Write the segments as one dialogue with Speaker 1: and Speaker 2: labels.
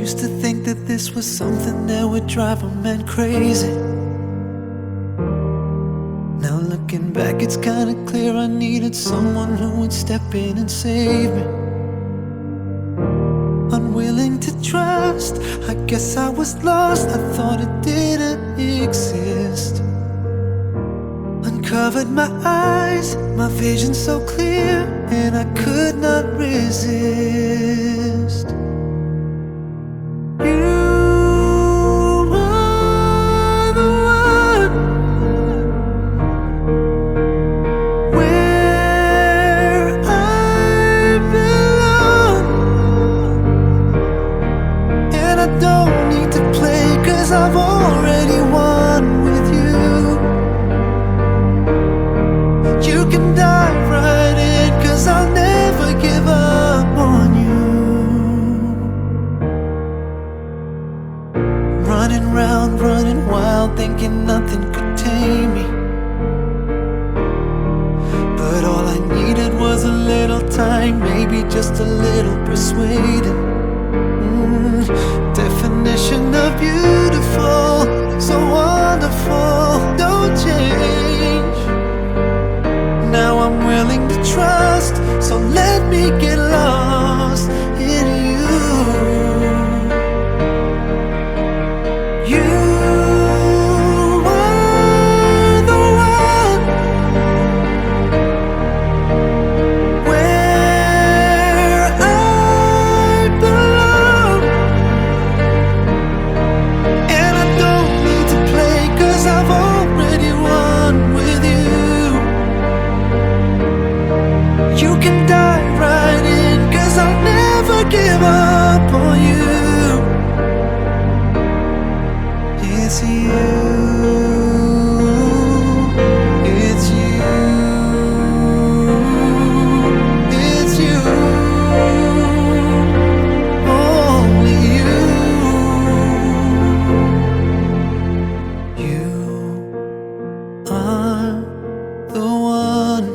Speaker 1: used to think that this was something that would drive a man crazy. Now looking back, it's kinda clear I needed someone who would step in and save me. Unwilling to trust, I guess I was lost, I thought it didn't exist. Uncovered my eyes, my vision so clear, and I could not resist. You are the one where I belong, and I don't need to play 'cause I've already won with you. You can dive right in 'cause I'll never give up on you. Running round, running wild, thinking nothing could tame me. But all I needed was a little time, maybe just a little persuading. Definition of beautiful, so wonderful, don't change. Now I'm willing to trust, so let me get lost in you. You are the one where I belong, and I don't need to play 'cause I've already won with you. You can dive right in 'cause I'll never give up on you. It's you. It's you. It's you. Only you. You are the one.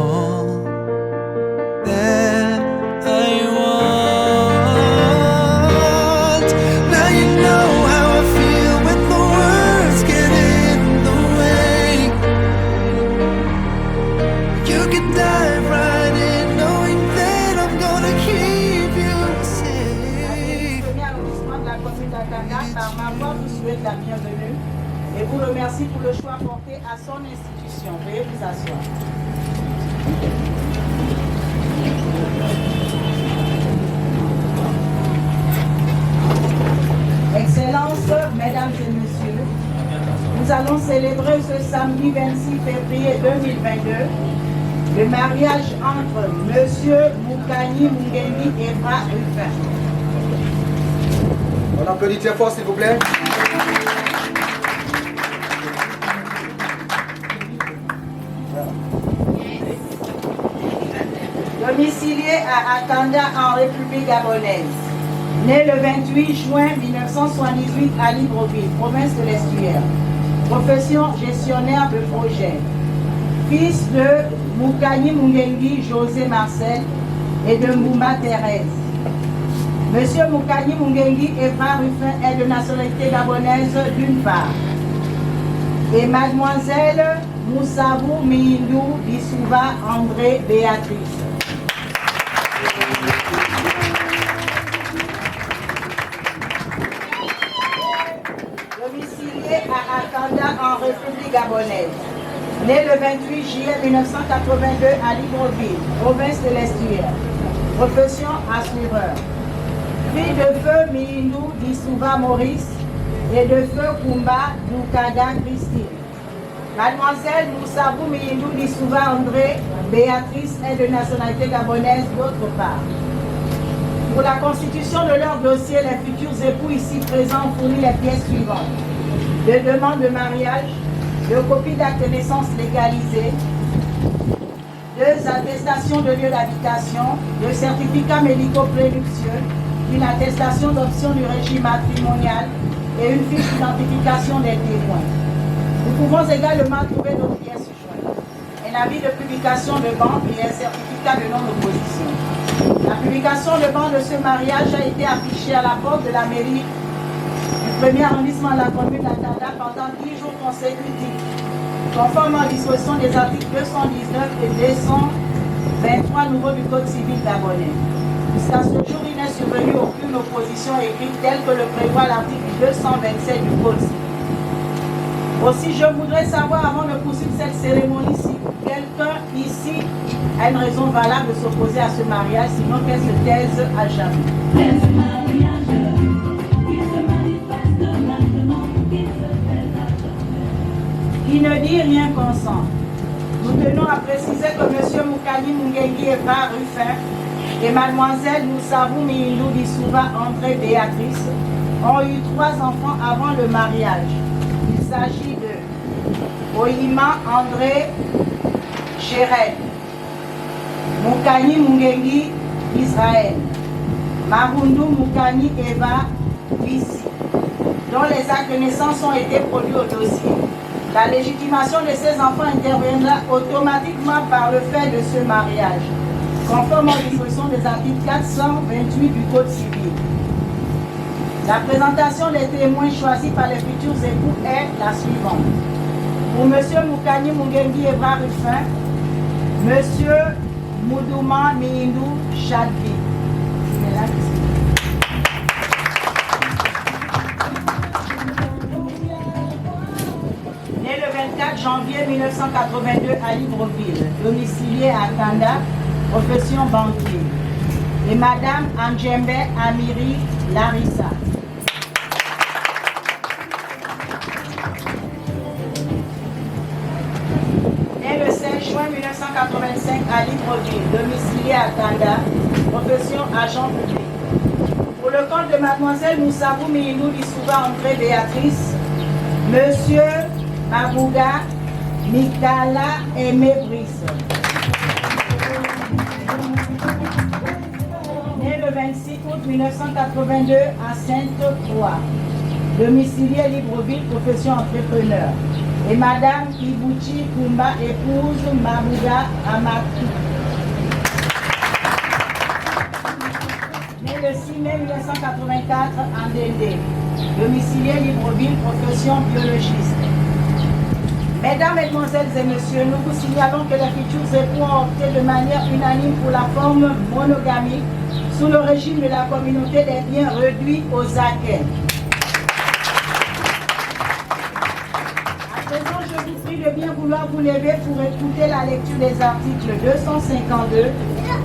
Speaker 1: All that I want. Now you know how I feel when the words get in the way. You can dive right in knowing that I'm gonna keep you safe.
Speaker 2: L'arrondissement de la commune d'Akanga, par ma voix, vous souhaite la bienvenue et vous remercie pour le choix porté à son institution. Veuillez vous asseoir. Excellences, Mesdames et Messieurs, nous allons célébrer ce samedi 26 février 2022 le mariage entre Monsieur Mukani Mungengi et Evra Rufin.
Speaker 3: On applaudit très fort, s'il vous plaît.
Speaker 2: Domicilié à Akanda en République gabonaise. Né le 28 juin 1978 à Libreville, province de l'Estuaire. Profession gestionnaire de projet. Fils de Mukani Mungengi José Marcel et de Mboumba Thérèse. Monsieur Mukani Mungengi Evra Rufin est de nationalité gabonaise d'une part. Et mademoiselle Moussabou Mihindou Bissouva André Béatrice. Domicilié à Akanda en République gabonaise. Né le 28 juillet 1982 à Libreville, province de l'Estuaire. Profession assureur. Fille de feu Mihindou Bissouva Maurice et de feu Kumba Doukada Christine. Mademoiselle Moussabou Mihindou Bissouva André Béatrice est de nationalité gabonaise d'autre part. Pour la constitution de leur dossier, les futurs époux ici présents fournissent les pièces suivantes. De demande de mariage, de copies d'acte de naissance légalisées, 2 attestations de lieu d'habitation, de certificats médicaux prénuptieux, une attestation d'option du régime matrimonial et une fiche d'identification des témoins. Nous pouvons également trouver d'autres pièces jointes. Un avis de publication de banque et un certificat de non-opposition. La publication de ban de ce mariage a été affichée à la porte de la mairie du premier arrondissement de la commune d'Atanda pendant 10 jours consécutifs, conformément aux dispositions des articles 219 et 223 nouveaux du Code civil gabonais. Jusqu'à ce jour, il n'est survenu aucune opposition écrite telle que le prévoit l'article 227 du Code civil. Aussi, je voudrais savoir, avant de poursuivre cette cérémonie, si quelqu'un ici a une raison valable de s'opposer à ce mariage, sinon qu'elle se taise à jamais. Qui ne dit rien consent. Nous tenons à préciser que M. Moukani Mungengi Eva Ruffin et Mademoiselle Moussabou Mihindou Dissouba André Béatrice ont eu 3 enfants avant le mariage. Il s'agit de Oyima André Chéret, Moukani Mungengi Israël, Marundu Moukani Eva Lissi, dont les actes de naissance ont été produits au dossier. La légitimation de ces enfants interviendra automatiquement par le fait de ce mariage, conforme aux dispositions des articles 428 du Code civil. La présentation des témoins choisis par les futurs époux est la suivante. Pour M. Moukani Mungengi Eva Ruffin, M. Moudouma Mihindou Chadvi. Né le 24 janvier 1982 à Libreville, domicilié à Tanda, profession banquier. Et Madame Anjembe Amiri Larissa. Né le 16 juin 1985 à Libreville, domicilié à Tanda, profession agent public. Pour le compte de Mademoiselle Moussabou Mihindou Dissouba André Béatrice, Monsieur Mabouga Mikala Aimé Brice. Né le 26 août 1982 à Sainte-Croix, domicilié Libreville, profession entrepreneur. Et Madame Ibuchi Kumba épouse Mabouga Amatou. Né le 6 mai 1984 à Ndendé, domicilié Libreville, profession biologiste. Mesdames, Mesdemoiselles et Messieurs, nous vous signalons que les futurs époux ont opté de manière unanime pour la forme monogamique sous le régime de la communauté des biens réduits aux acquêts. À présent, je vous prie de bien vouloir vous lever pour écouter la lecture des articles 252,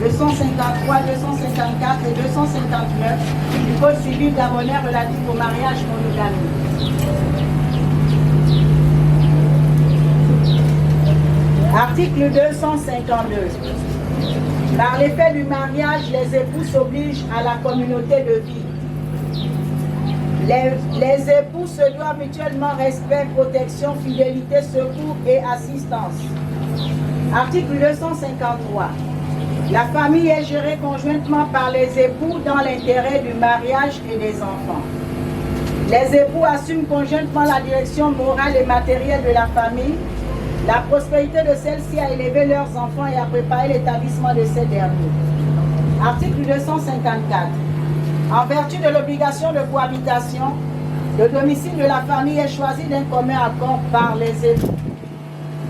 Speaker 2: 253, 254 et 259 du Code civil gabonais relatif au mariage monogamique. Article 252. Par l'effet du mariage, les époux s'obligent à la communauté de vie. Les époux se doivent mutuellement respect, protection, fidélité, secours et assistance. Article 253. La famille est gérée conjointement par les époux dans l'intérêt du mariage et des enfants. Les époux assument conjointement la direction morale et matérielle de la famille. La prospérité de celle-ci a élevé leurs enfants et a préparé l'établissement de ces derniers. Article 254. En vertu de l'obligation de cohabitation, le domicile de la famille est choisi d'un commun accord par les époux.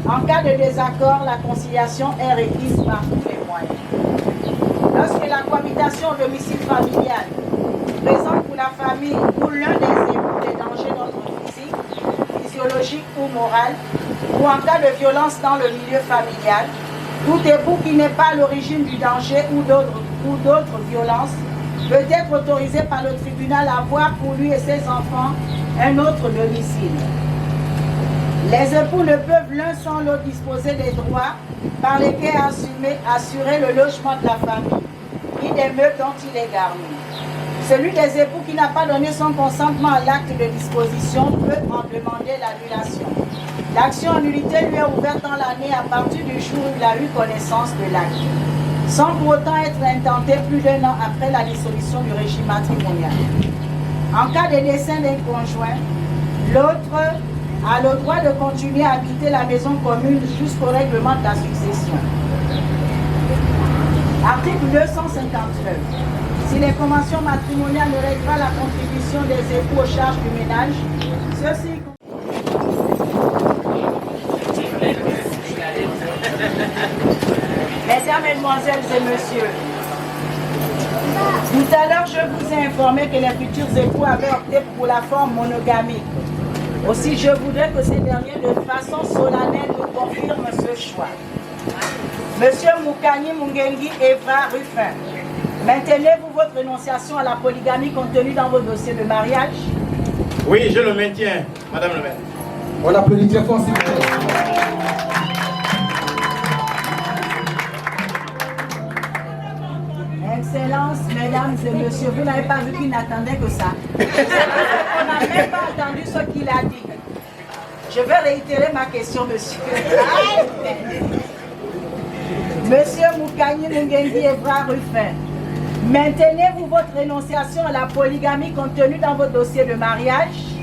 Speaker 2: En cas de désaccord, la conciliation est requise par tous les moyens. Lorsque la cohabitation au domicile familial présente pour la famille ou l'un des époux des dangers d'ordre physique, physiologique ou moral, ou en cas de violence dans le milieu familial, tout époux qui n'est pas à l'origine du danger ou d'autres violences peut être autorisé par le tribunal à avoir pour lui et ses enfants un autre domicile. Les époux ne peuvent l'un sans l'autre disposer des droits par lesquels assurer le logement de la famille, ni des meubles dont il est garni. Celui des époux qui n'a pas donné son consentement à l'acte de disposition peut en demander l'annulation. L'action en nullité lui est ouverte dans l'année à partir du jour où il a eu connaissance de l'acte, sans pour autant être intenté plus d'1 an après la dissolution du régime matrimonial. En cas de décès d'un conjoint, l'autre a le droit de continuer à habiter la maison commune jusqu'au règlement de la succession. Article 259. Si les conventions matrimoniales ne règlent pas la contribution des époux aux charges du ménage, ceux-ci... Mesdames, Mesdemoiselles et Messieurs, tout à l'heure, je vous ai informé que les futurs époux avaient opté pour la forme monogamique. Aussi, je voudrais que ces derniers, de façon solennelle, nous confirment ce choix. Monsieur Mukani Mungengi Evra Ruffin, maintenez-vous votre énonciation à la polygamie contenue dans vos dossiers de mariage?
Speaker 4: Oui, je le maintiens, Madame le maire.
Speaker 3: On applaudit très fort, s'il vous plaît.
Speaker 2: Excellence, mesdames et messieurs, vous n'avez pas vu qu'il n'attendait que ça. On n'a même pas entendu ce qu'il a dit. Je vais réitérer ma question, monsieur. Monsieur Mukani Mungengi Evra Ruffin, maintenez-vous votre énonciation à la polygamie contenue dans vos dossiers de mariage?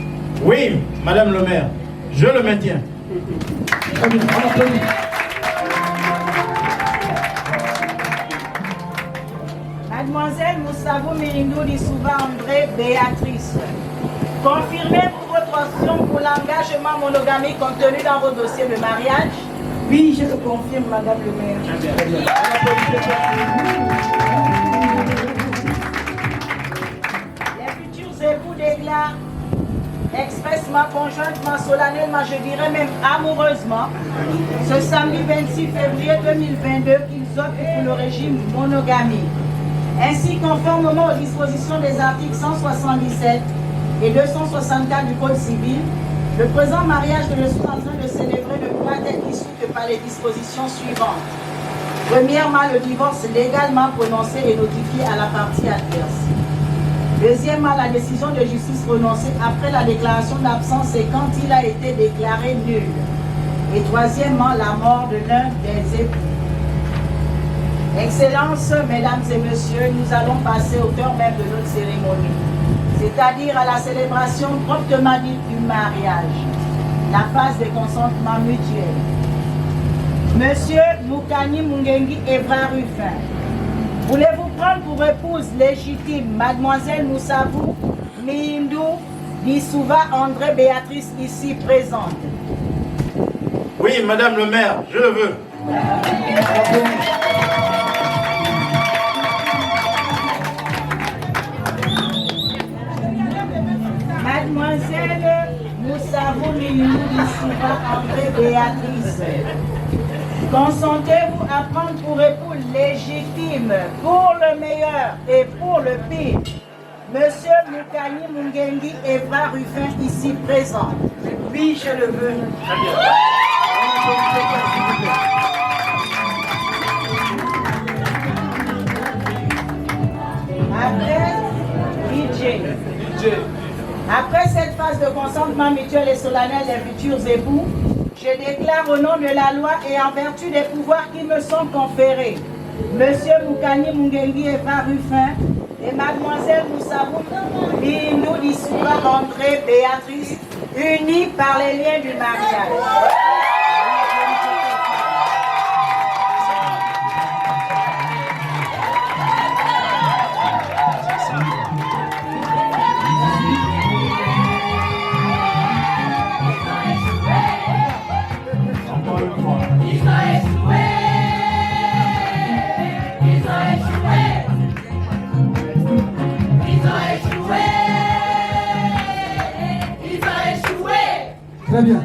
Speaker 4: Oui, Madame le maire, je le maintiens.
Speaker 3: Très bien, on applaudit.
Speaker 2: Mademoiselle Moussavou Mirindou Dissouva André Béatrice, confirmez-vous votre option pour l'engagement monogamique contenu dans vos dossiers de mariage? Oui, je le confirme, Madame le maire.
Speaker 3: Très bien. On applaudit très fort.
Speaker 2: Les futurs époux déclarent expressement, conjointement, solennellement, je dirais même amoureusement, ce samedi 26 février 2022 qu'ils optent pour le régime monogamique. Ainsi, conformément aux dispositions des articles 177 et 264 du Code civil, le présent mariage que je suis en train de célébrer ne pourra être issu que par les dispositions suivantes. Premièrement, le divorce légalement prononcé et notifié à la partie adverse. Deuxièmement, la décision de justice prononcée après la déclaration d'absence et quand il a été déclaré nul. Et troisièmement, la mort de l'un des époux. Excellences, mesdames et messieurs, nous allons passer au cœur même de notre cérémonie, c'est-à-dire à la célébration proprement dite du mariage, la phase de consentement mutuel. Monsieur Mukani Mungengi Evra Ruffin, voulez-vous prendre pour épouse légitime Mademoiselle Moussavou Mirindou Dissouva André Béatrice ici présente?
Speaker 4: Oui, Madame le maire, je le veux.
Speaker 2: Mademoiselle Moussavou Mirindou Dissouva André Béatrice, consentez-vous à prendre pour époux légitime, pour le meilleur et pour le pire, Monsieur Mukani Mungengi Evra Ruffin ici présent? Oui, je le veux. Après cette phase de consentement mutuel et solennel des futurs époux, je déclare au nom de la loi et en vertu des pouvoirs qui me sont conférés, Monsieur Mukani Mungengi Evra Ruffin et Mademoiselle Moussavou Mirindou Dissouva André Béatrice, unis par les liens du mariage.
Speaker 3: Très bien.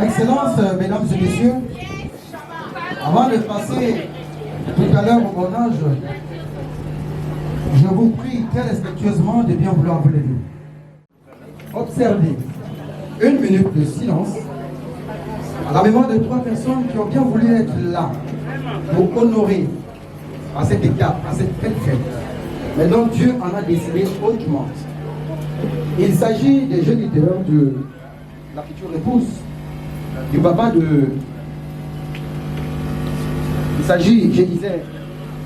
Speaker 3: Excellences, mesdames et messieurs, avant de passer tout à l'heure au bon âge, je vous prie très respectueusement de bien vouloir vous lever. Observez 1 minute de silence à la mémoire de 3 personnes qui ont bien voulu être là pour honorer à cette étape, à cette belle fête. Mais dont Dieu en a décidé autrement. Il s'agit des géniteurs de la future épouse, du papa de... Il s'agit, je disais,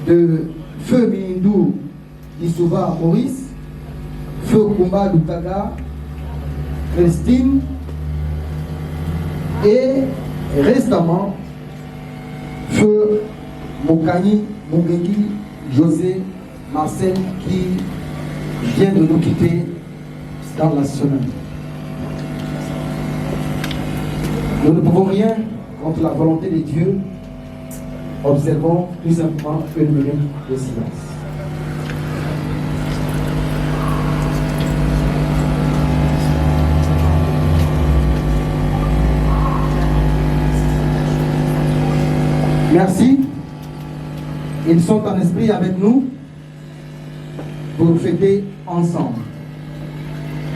Speaker 3: de Feu Mirindou Dissouva Maurice, Feu Kumba Lukaga, Christine, et récemment, Feu Mokani Mungeki José Marcel qui vient de nous quitter dans la semaine. Nous ne pouvons rien contre la volonté de Dieu. Observons tout simplement une minute de silence. Merci. Ils sont en esprit avec nous pour fêter ensemble.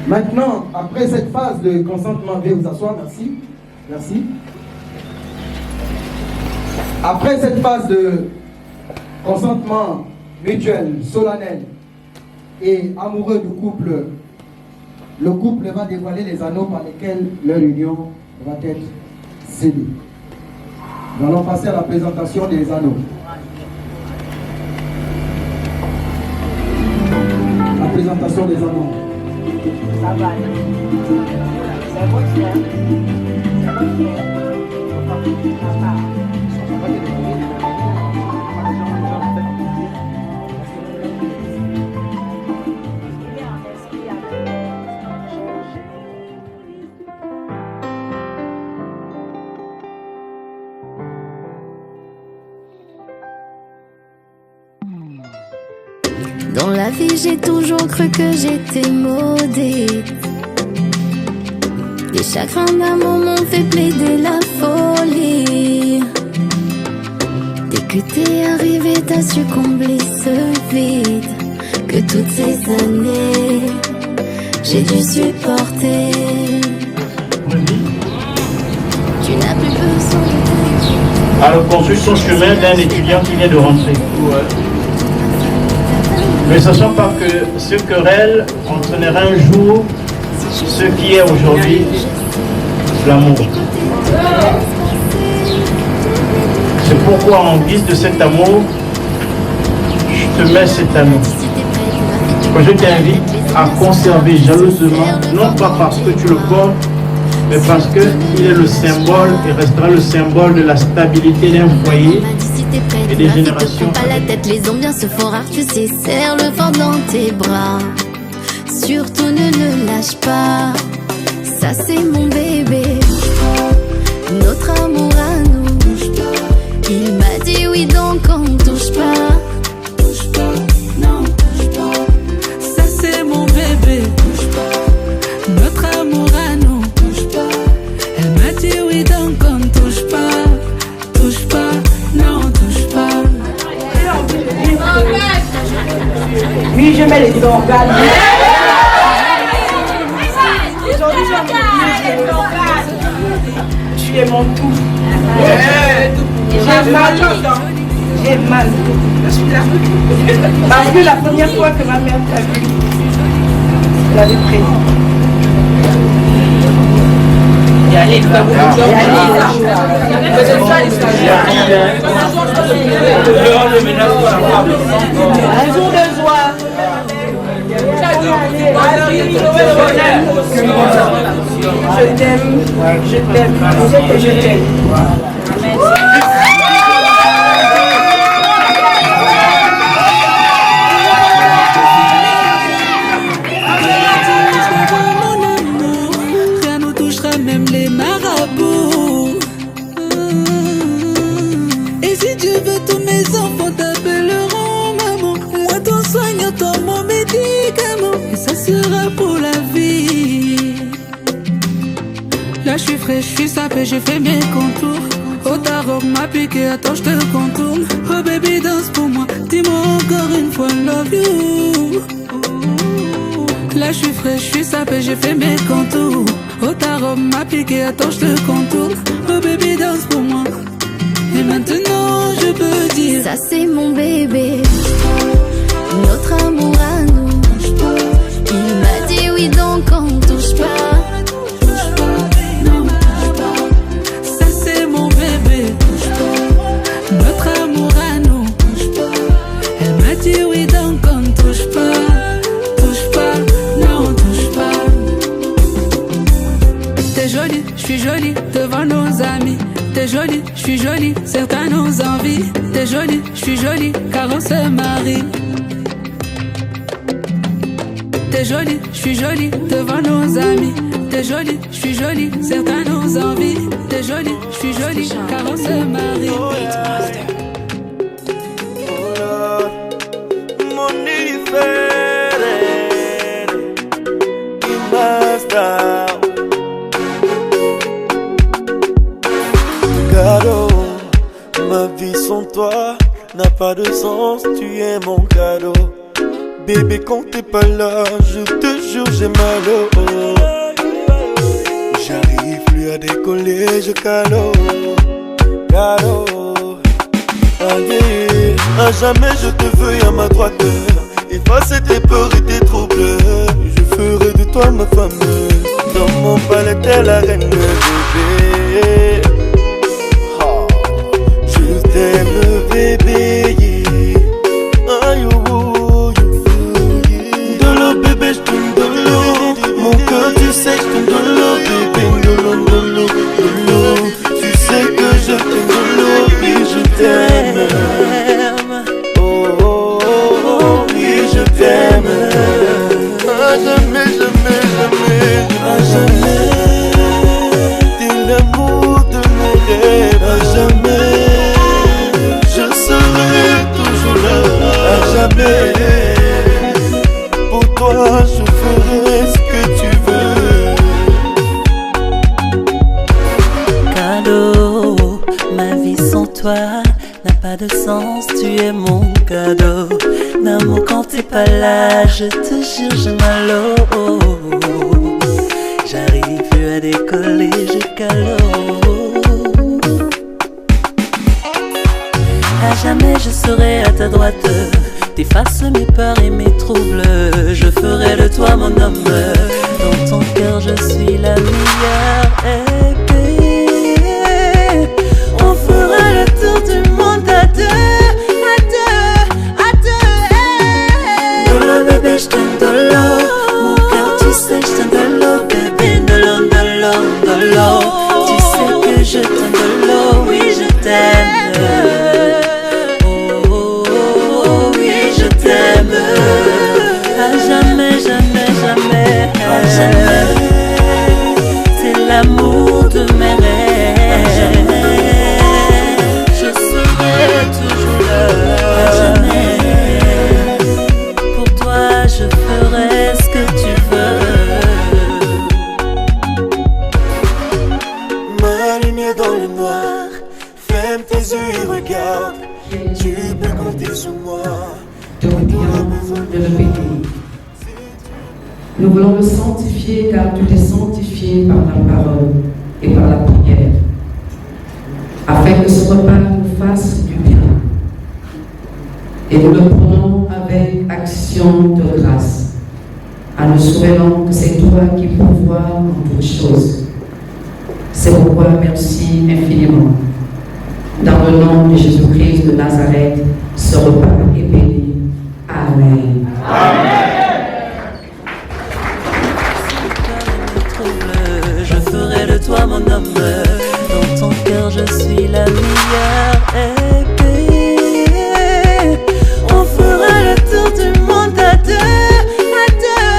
Speaker 3: Maintenant, après cette phase de consentement, veuillez vous asseoir. Merci. Merci. Après cette phase de consentement mutuel, solennel et amoureux du couple, le couple va dévoiler les anneaux par lesquels leur union va être scellée. Nous allons passer à la présentation des anneaux. La présentation des anneaux.
Speaker 2: Ça va. C'est votre frère. C'est votre frère.
Speaker 5: Dans la vie, j'ai toujours cru que j'étais maudite. Les chagrins d'amour m'ont fait plaider la folie. Dès que t'es arrivé, t'as su combler ce vide que toutes ces années j'ai dû supporter. Tu n'as plus besoin de
Speaker 4: Alors, poursuit son chemin d'un étudiant qui vient de rentrer. Mais sachant pas que ce querelle entraînera un jour ce qui est aujourd'hui l'amour. C'est pourquoi en guise de cet amour, je te mets cet anneau. Je t'invite à conserver jalousement, non pas parce que tu le portes, mais parce qu'il est le symbole et restera le symbole de la stabilité d'un foyer et des générations.
Speaker 5: Pas la tête, les ambiances se font rares, tu sais, serre-le fort dans tes bras. Surtout ne le lâche pas, ça c'est mon bébé. Notre amour à nous, il m'a dit oui donc on touche pas. Touche pas, non, touche pas.
Speaker 6: Ça c'est mon bébé. Notre amour à nous, touche pas. Elle m'a dit oui donc on touche pas. Touche pas, non, touche pas.
Speaker 2: Oui, je mets les organes. Tu es mon tout. J'ai mal. J'ai mal. Parce que la première fois que ma mère t'a vu, elle avait pris. Un jour de joie. Je t'aime, je t'aime, je sais que je t'aime.
Speaker 6: Rien nous touchera, même les marabouts. Et si Dieu veut, tous mes enfants t'appelleront maman. Moi ton soignant, toi mon médicament. Et ça sera pour la vie. Là je suis fraîche, je suis sapée, j'ai fait mes contours. Oh ta robe m'a piqué, attends je te contourne. Oh baby danse pour moi, dis-moi encore une fois love you. Là je suis fraîche, je suis sapée, j'ai fait mes contours. Oh ta robe m'a piqué, attends je te contourne. Oh baby danse pour moi. Et maintenant je peux dire
Speaker 5: Ça c'est mon bébé. Notre amour à nous, il m'a dit oui donc on touche pas.
Speaker 6: ça c'est mon bébé. Notre amour à nous. Elle m'a dit oui donc on touche pas. Touche pas, non on touche pas. T'es jolie, je suis jolie devant nos amis. T'es jolie, je suis jolie, certains nos envies. T'es jolie, je suis jolie, car on se marie. T'es jolie, je suis jolie, devant nos amis. T'es jolie, je suis jolie, certains nous envient. T'es jolie, je suis jolie, car on se marie.
Speaker 7: Cadeau, ma vie sans toi n'a pas de sens, tu es mon cadeau. Bébé, quand t'es pas là, je te jure, j'ai mal au haut. J'arrive plus à décoller, je calo. Allez, à jamais je te veux à ma droite. Effacer tes peurs et tes troubles. Je ferai de toi ma femme. Dans mon palais, t'es la reine, bébé. Oh, je t'aime, bébé. Aïe, oh, oh, Dolo, bébé, je t'aime, dolo. Mon cœur, tu sais, je t'aime, dolo, bébé. Dolo, dolo, dolo. Tu sais que je t'aime, dolo. Oui, je t'aime. Oh, oh, oh, oui, je t'aime. À jamais, jamais, jamais. À jamais. T'es l'amour de mes rêves. À jamais. Je serai toujours là. À jamais. Pour toi, je ferai ce que tu veux.
Speaker 8: Cadeau, ma vie sans toi n'a pas de sens, tu es mon cadeau. D'amour quand t'es pas là, je te jure j'ai mal au haut. J'arrive plus à décoller, je calo. À jamais je serai à ta droite, t'effaces mes peurs et mes troubles. Je ferai de toi mon homme, dans ton cœur je suis la meilleure. On fera le tour du monde à deux, à deux, à deux. Dolo bébé, je t'aime dolo. Mon cœur, tu sais, je t'aime dolo, bébé. Dolo, dolo, dolo. Tu sais que je t'aime dolo, oui je t'aime. Oh, oh, oh, oui je t'aime. À jamais, jamais, jamais. À jamais. C'est l'amour de mes rêves. Toujours là, à jamais. Pour toi, je ferai ce que tu veux.
Speaker 7: Ma lumière dans le noir, ferme tes yeux et regarde. Tu peux compter sur moi.
Speaker 9: Te prions de le bénir. Nous voulons le sanctifier car tu es sanctifié par la parole et par la prière, afin que ce repas nous fasse du bien. Et nous le prenons avec action de grâce, en nous souvenant que c'est toi qui pourvois en toutes choses. C'est pourquoi merci infiniment. Dans le nom de Jésus-Christ de Nazareth, ce repas est béni. Amen.
Speaker 8: Amen. Je ferai de toi mon homme, dans ton cœur je suis la meilleure. On fera le tour du monde à deux, à deux,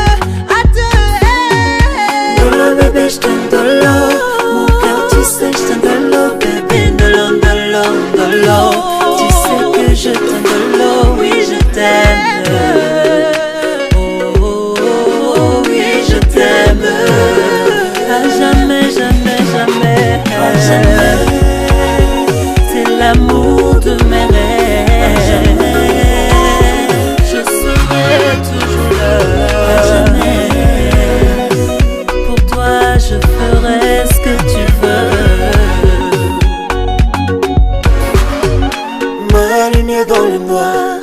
Speaker 8: à deux. Dolo bébé, je t'aime dolo. Mon cœur, tu sais, je t'aime dolo, bébé. Dolo, dolo, dolo. Tu sais que je t'aime dolo, oui je t'aime. Oh, oh, oh, oui je t'aime. À jamais, jamais, jamais. À jamais. C'est l'amour de mes rêves. Je serai toujours là. À jamais. Pour toi, je ferai ce que tu veux.
Speaker 7: Ma lumière dans le noir,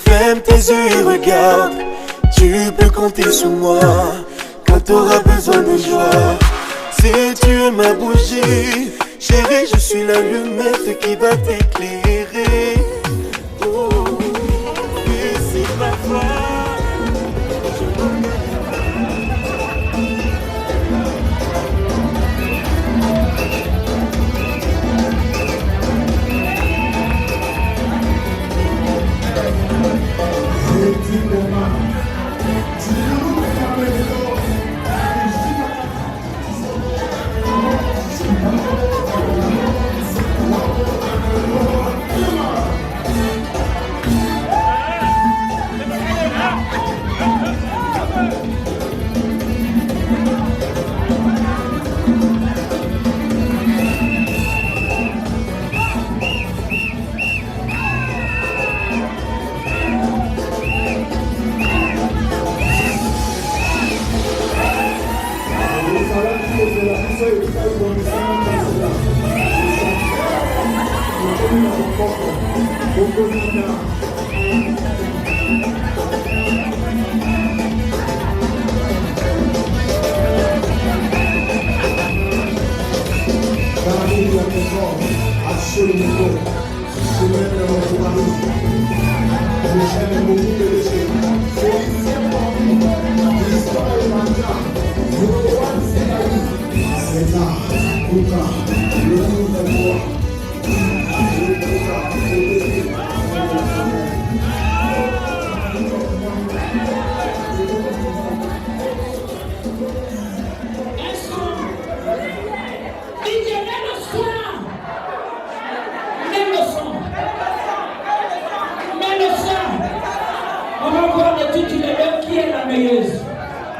Speaker 7: ferme tes yeux et regarde. Tu peux compter sur moi quand t'auras besoin de joie. Si tu es ma bougie, chérie, je suis l'allumette qui va t'éclairer. Oh, et c'est ma foi.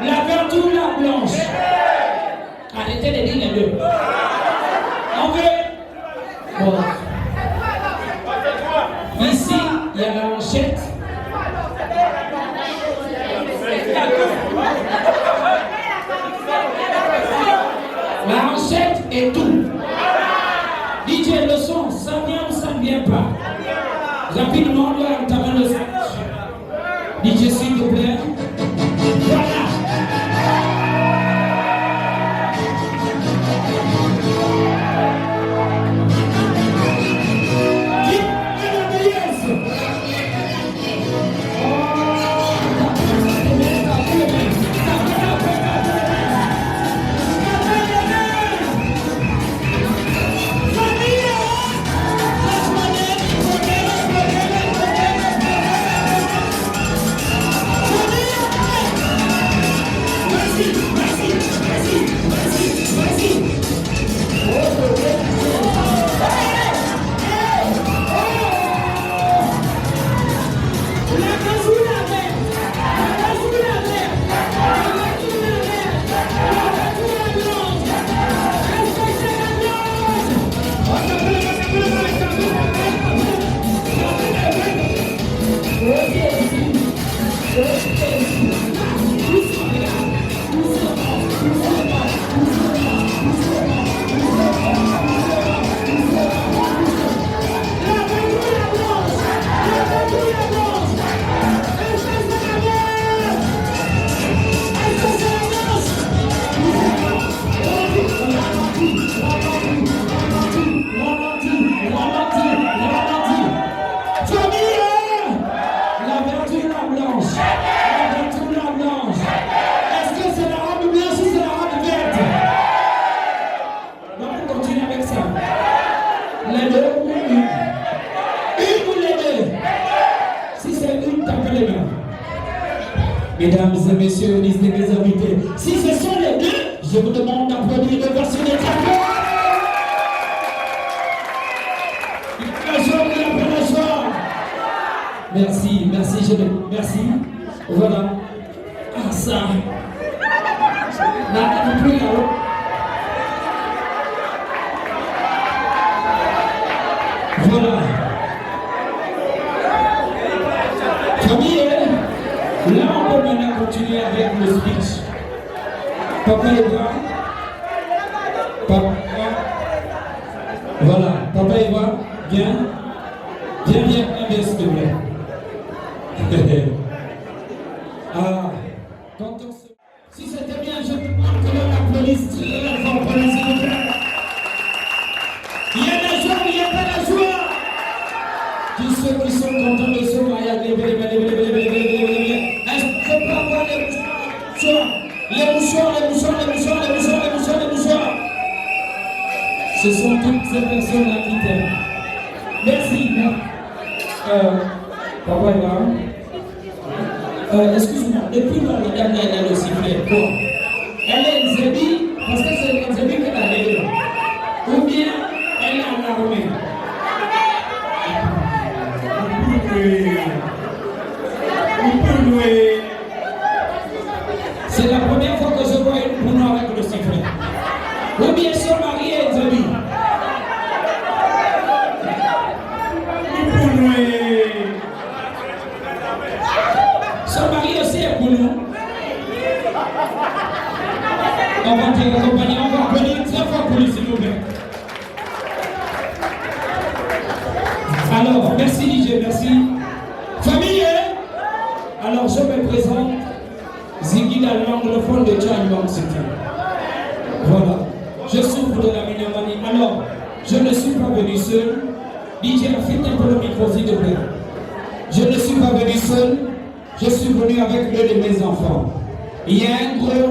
Speaker 10: La verte ou la blanche? Arrêtez de dire les deux. On veut. Bon. Ici, il y a la manchette. La manchette et tout. DJ, le son, ça vient ou ça ne vient pas? Rapidement, on doit entamer le son. DJ, s'il vous plaît. Voilà. Mesdames et messieurs, liste des invités, si ce sont les deux, je vous demande d'applaudir le version des tableaux. Merci, merci, merci. Voilà. Ah, ça. Là, plus là-haut. Voilà. Famille, là, on peut maintenant continuer avec le speech. Papa Eva. Papa. Voilà. Papa Eva, viens. Viens, s'il te plaît. Ah, quand on se... Si c'était bien, je demande que l'on applaudisse très fort pour les autres. Il y a la joie, il y a pas la joie. Tous ceux qui sont contents de ce mariage, est-ce qu'on peut avoir les mouchoirs. Ce sont toutes ces personnes-là qui t'aiment. Merci. Papa Eva. Excuse-moi, depuis quand la dame elle a le sifflet? Quoi? Elle est une zébi parce que c'est une zébi qu'elle a l'air. Ou bien elle est en armée. C'est la première fois que je vois une poune avec le sifflet. Ou bien son mari est une zébi. Son mari aussi est pour nous. On va te accompagner, on va applaudir très fort pour lui, s'il vous plaît. Alors, merci DJ. à l'anglophone de Tchaiwan City. Voilà. Je souffre de la minomanie. Alors, je ne suis pas venu seul. DJ, affite un peu le micro, s'il te plaît. Je ne suis pas venu seul. Je suis venu avec l'un de mes enfants. Il y a un gros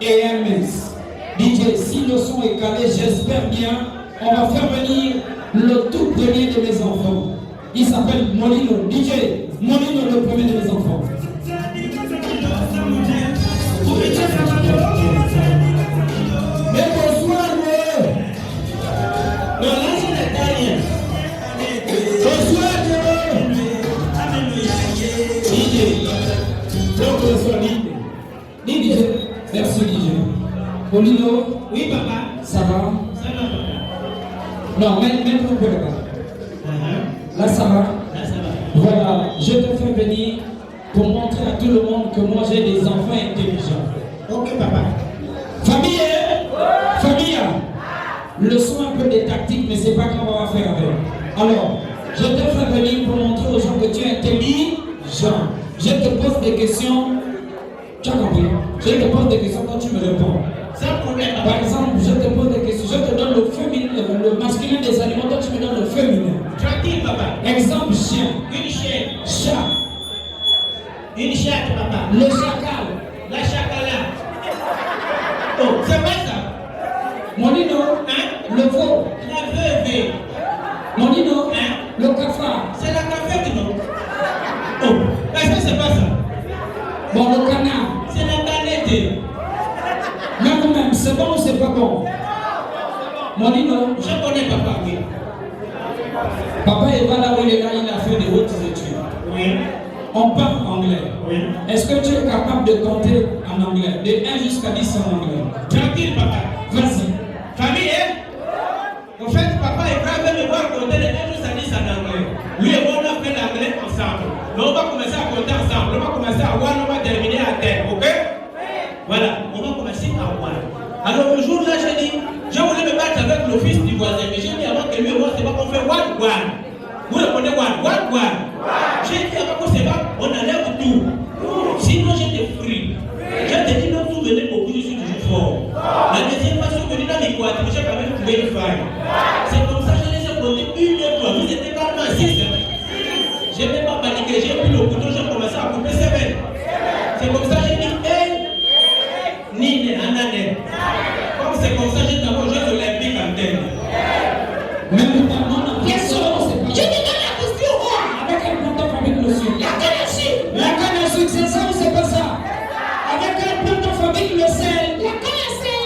Speaker 10: et un mince. DJ, si le son est calé, j'espère bien, on va faire venir le tout premier de mes enfants. Il s'appelle Molino. DJ, Molino, le premier de mes enfants. Mais bonsoir, non, là, c'est la dernière. Bonsoir, DJ. Donc, bonsoir, DJ. Merci, DJ. Molino. Oui, papa. Ça va? Ça va, papa. Non, même un peu là. Là, ça va? Là, ça va. Voilà, je te fais venir pour montrer à tout le monde que moi, j'ai des enfants intelligents. Ok, papa. Famille, famille, le son un peu des tactiques, mais c'est pas qu'on va faire avec. Alors, je te fais venir pour montrer aux gens que tu es intelligent. Je te pose des questions. Tu as compris? Je te pose des questions quand tu me réponds. Sans problème. Par exemple, je te pose des questions. Je te donne le féminin, le masculin des animaux, toi tu me donnes le féminin. Tranquille, papa. Exemple, chien. Une chienne. Chat. Une chatte, papa. Le chacal. La chacala. Oh, c'est vrai ça? Monino. Hein? Le veau. La veuve. Monino. Hein? Le cafard. C'est la cafette, non? Oh, est-ce que c'est pas ça? Bon, le canard. C'est la canette. Mais quand même, c'est bon ou c'est pas bon? Monino. Je connais papa, oui. Papa, il va là où il est là, il a fait des hautes études. Oui. On parle anglais. Oui. Est-ce que tu es capable de compter en anglais? De 1 jusqu'à 10 en anglais. Tranquille, papa. Vas-y. Famille, hein? En fait, papa et frère veulent me voir compter de 1 jusqu'à 10 en anglais. Lui et moi, on a fait l'anglais ensemble. Mais on va commencer à compter ensemble. On va commencer à voir, on va terminer à terre, ok? Voilà, on va commencer à voir. Alors, le jour là, j'ai dit, je voulais me battre avec le fils du voisin, mais j'ai dit avant que lui et moi, c'est pas qu'on fait one. Vous répondez one. J'ai dit avant que c'est pas, on enlève tout. Sinon, j'ai des fruits. Je te dis, non, vous venez beaucoup, je suis toujours fort. La deuxième fois, je suis venu dans mes quadrilles, j'ai quand même trouvé une faille. C'est comme ça que je les ai comptés 1, 2, 3. Vous étiez quand même 6. Je n'ai même pas paniqué, j'ai pris le couteau, j'ai commencé à couper 7. C'est comme ça que j'ai dit, Nine, Anane. Comme c'est comme ça, j'ai d'abord joué aux Olympiques en tête. Même pas, non, question, c'est pas. Je te donne la question, avec un planteur famille le sud. La canne à sucre, c'est ça ou c'est pas ça? Avec un planteur famille le sel. La canne à sel.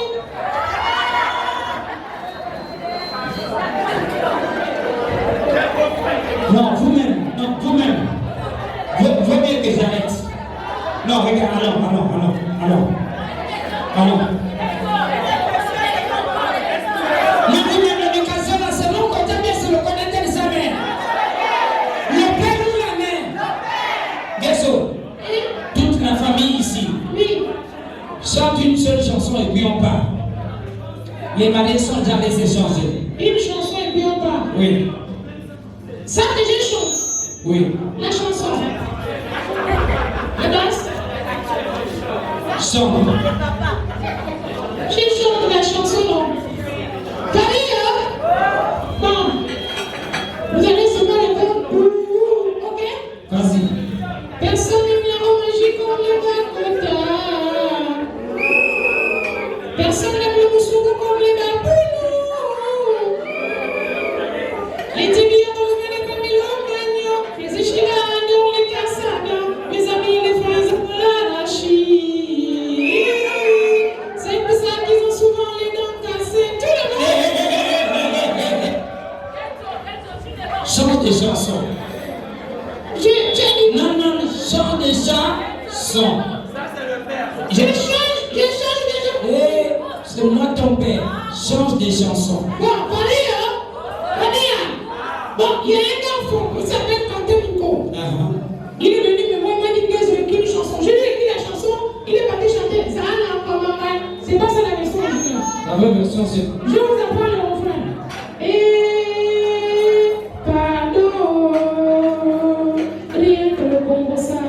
Speaker 10: Non, vous-même. Vaut mieux que j'arrête. Non, regarde, alors. L'éducation là, c'est mon côté, bien c'est le connaître des amers. Le père ou la mère? Guesso, toute la famille ici. Oui. Chante une seule chanson et puis on part. Les mariés sont déjà laissés changer. Une chanson et puis on part. Oui. Ça déjà chante. Oui. La chanson. La danse. Chante. Je chante la chanson, non? Bon. Vous allez se faire le faire. Ok? Vas-y. Personne ne vient au magique comme les Dakota. Personne n'aime le moussouk comme les Bapoulous. Les tibias dans le venez comme ils l'ont gagné. Les échilados, les cassadas. Mes amis, les fraises pour l'arachide. C'est pour ça qu'ils ont souvent les dents cassées. Tout le monde. Chante des chansons. Non, chante des chansons. Je change des chansons. C'est moi ton père. Change des chansons. Bon, Maria. Bon, il y a un enfant qui s'appelle Quentin Nico. Il est venu me voir, il m'a dit que j'ai écrit une chanson. J'ai écrit la chanson, il est parti chanter. Ça n'a pas mal. C'est pas ça la version originale. La vraie version, c'est. Je vous apprends le refrain. Pardon, rien que le Congo ça.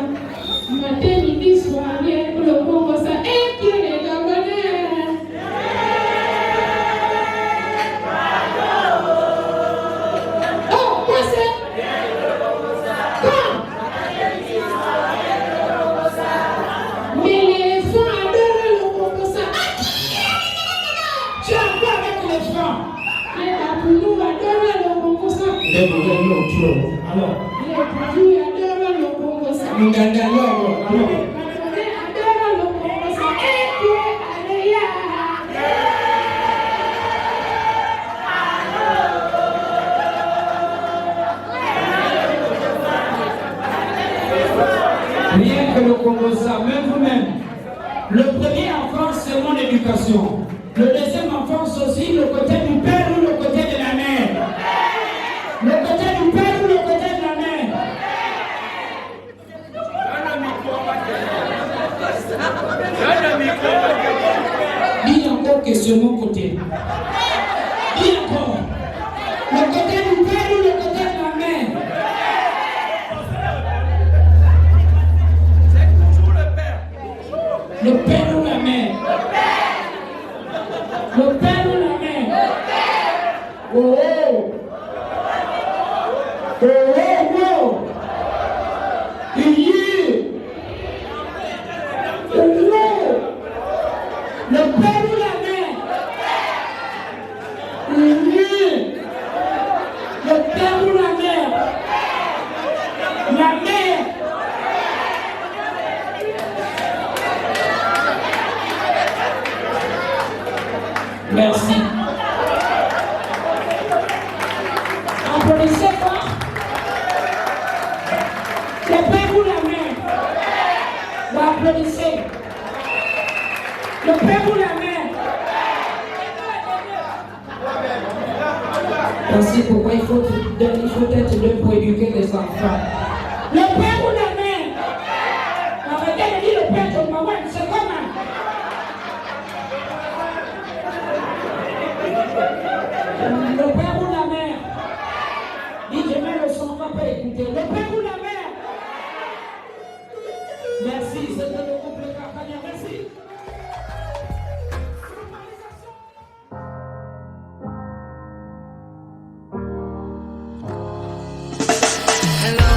Speaker 10: Matin, midi, soir, rien que le Congo ça. Rien que le Congo, ça, même vous-même. Le premier enfance, c'est mon éducation. Le deuxième enfance aussi, le côté du père ou le côté de la mère. Le côté du père ou le côté de la mère. Dis encore que c'est mon côté. Dis encore. Le côté du père ou le côté de la mère. Le père ou la mère. Le père ou la mère. Oh oh. Oh oh oh. Le père ou la mère. Le père ou la mère. La mère. Merci. Applaudissez fort. Le père ou la mère. Applaudissez. Le père ou la mère. Merci pourquoi il faut être deux pour éduquer les enfants. Le père ou la mère. Arrêtez de dire le père de maman, c'est comment? Le père ou la mère. Dis, je mets le son, on va pas écouter. Le père ou la mère. Merci, c'était le couple Carcania. Merci.
Speaker 8: Hello.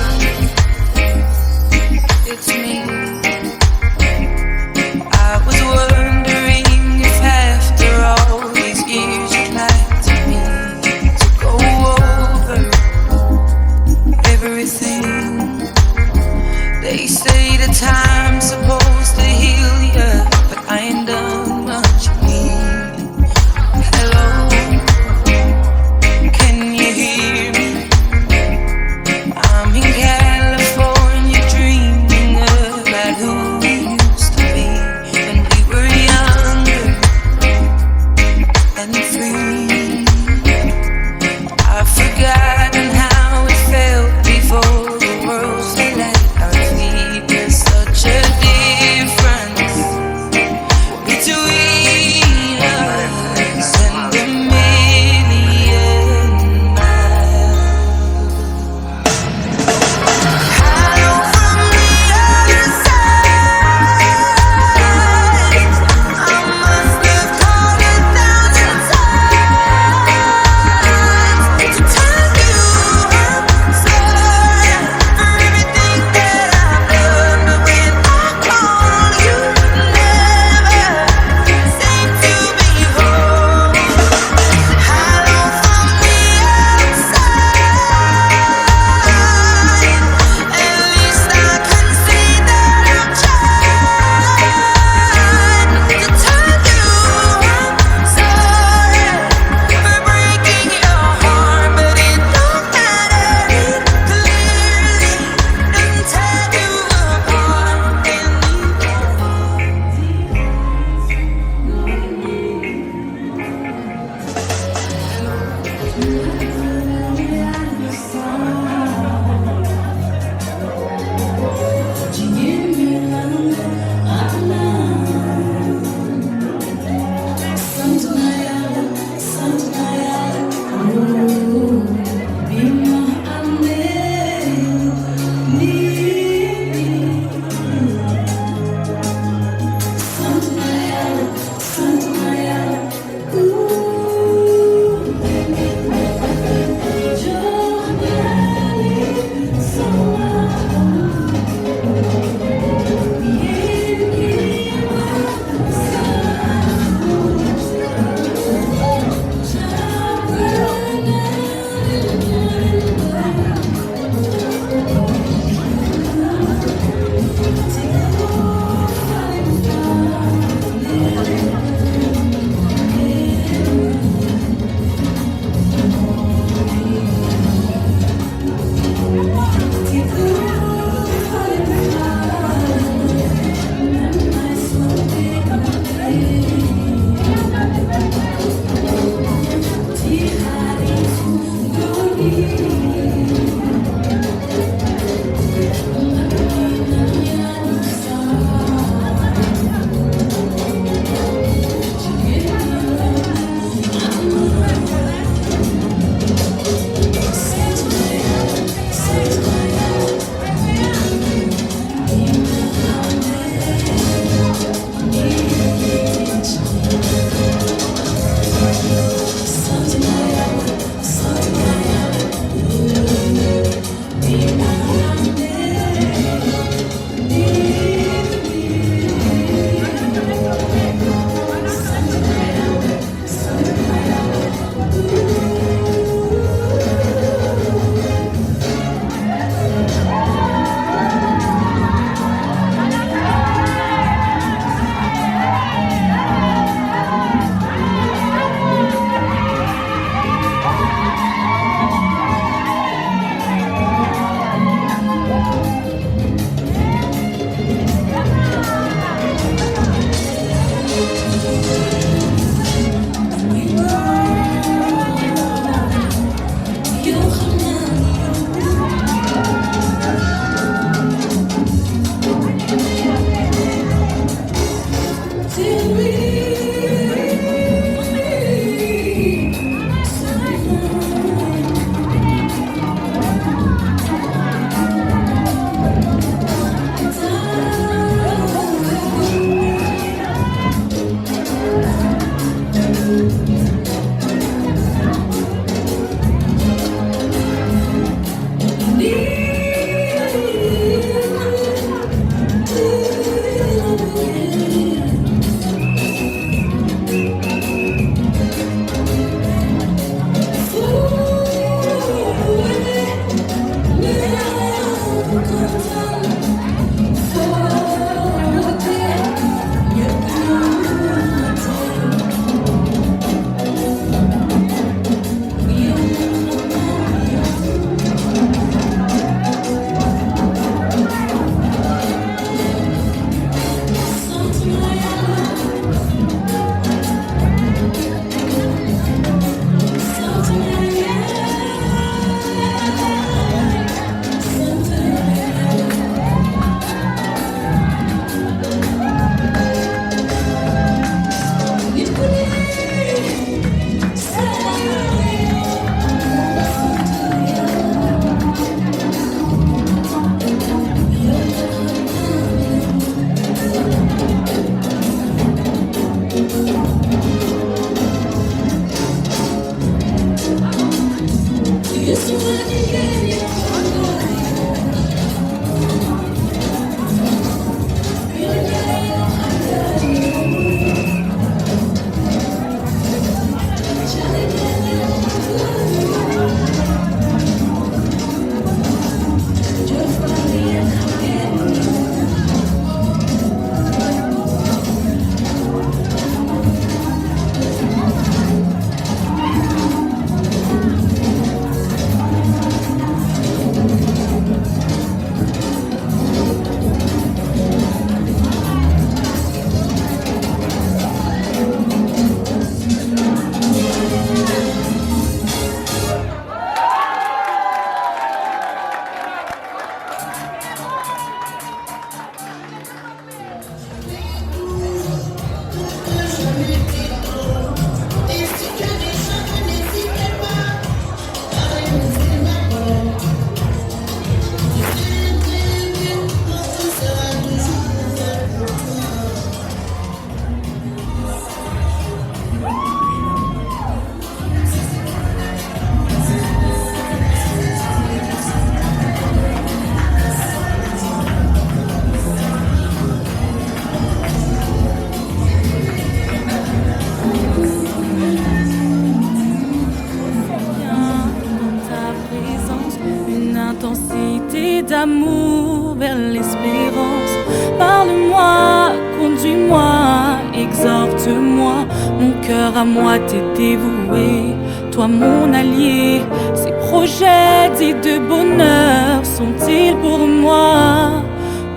Speaker 8: rêver d'amour vers l'espérance. Parle-moi, conduis-moi, exhorte-moi. Mon cœur à moi t'est dévoué, toi mon allié. Ces projets dits de bonheur sont-ils pour moi?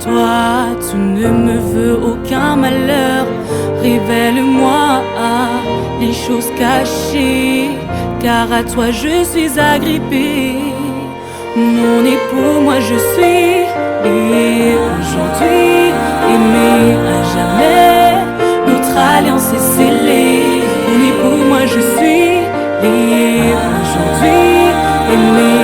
Speaker 8: Toi, tu ne me veux aucun malheur. Révèle-moi les choses cachées, car à toi je suis agrippée. Mon époux, moi je suis lié aujourd'hui, aimé à jamais. Notre alliance est scellée. Mon époux, moi je suis lié aujourd'hui, aimé